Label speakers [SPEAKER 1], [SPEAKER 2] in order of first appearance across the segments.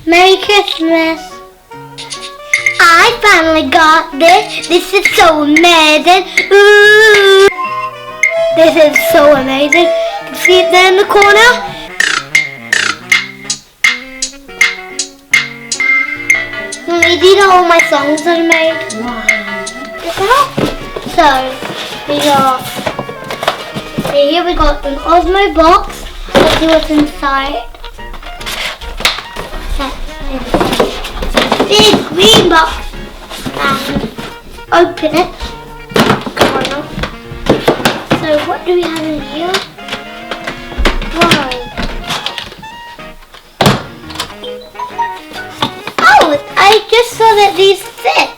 [SPEAKER 1] Merry Christmas. I finally got this. This is so amazing. Ooh. This is so amazing. You can see it there in the corner. These are all my songs that I made.
[SPEAKER 2] Wow.
[SPEAKER 1] So, here we got an Osmo box. Let's see what's inside. Big green box. Open it. Come on now. So what do we have in here? Wow. Oh, I just saw that these fit.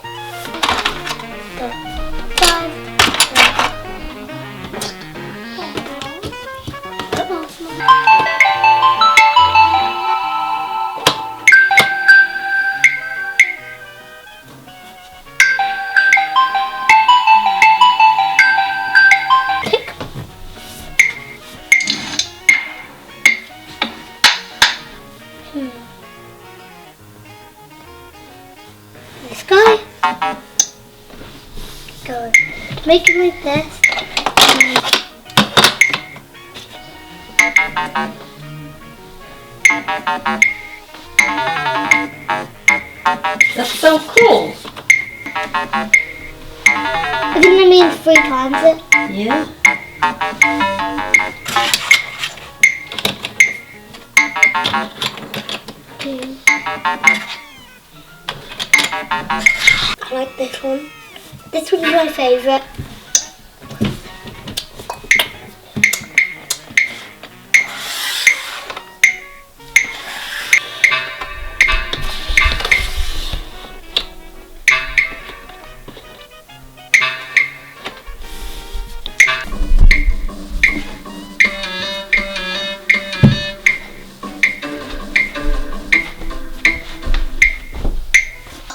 [SPEAKER 1] This guy. Go. Make it like this.
[SPEAKER 2] That's so cool.
[SPEAKER 1] I think that means 3 times it.
[SPEAKER 2] Yeah.
[SPEAKER 1] Okay. I like this one. This one is my favourite.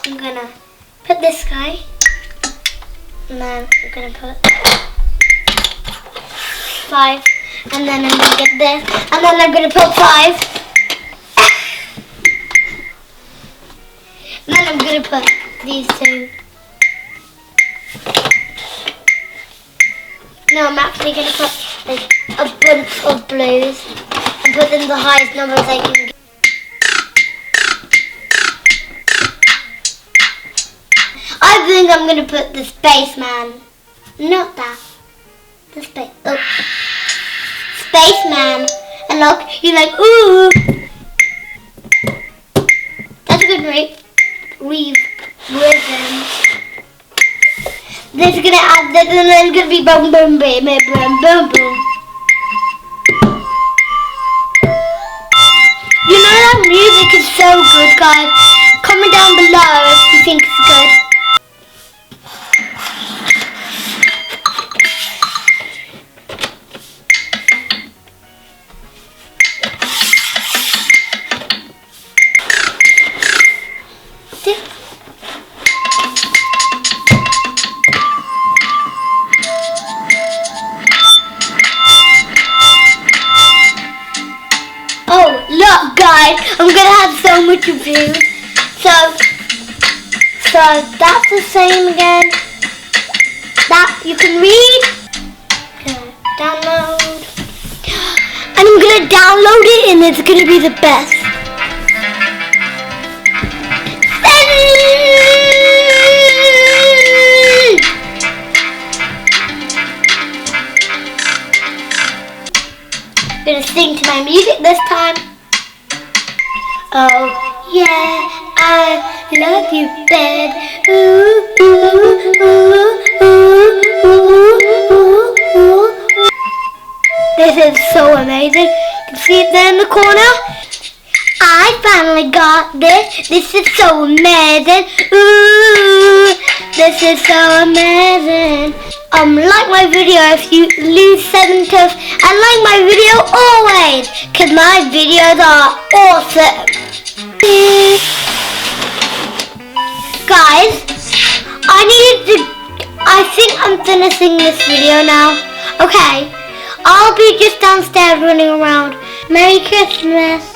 [SPEAKER 1] I'm gonna put this guy, and then I'm gonna put 5, and then I'm gonna get this, and then I'm gonna put 5, and then I'm gonna put these 2. No, I'm actually gonna put like a bunch of blues and put in the highest numbers I can get. I think I'm gonna put the spaceman. Not that. The spaceman. And look, you're like, ooh. That's a good rhythm. This is gonna add this, and then it's gonna be boom, boom, boom, boom, boom, boom. You know that music is so good, guys. Comment down below if you think it's good. Oh, look guys, I'm gonna have so much of you. So that's the same again. That you can read. Download. And I'm gonna download it and it's gonna be the best. I'm gonna sing to my music this time. Oh yeah, I love you, babe. Ooh, ooh, ooh, ooh, ooh, ooh. This is so amazing. You can see it there in the corner. I finally got this. This is so amazing. Ooh, this is so amazing. Like my video if you lose 7 toes, and like my video always, cause my videos are awesome. Guys, I think I'm finishing this video now. Okay, I'll be just downstairs running around. Merry Christmas.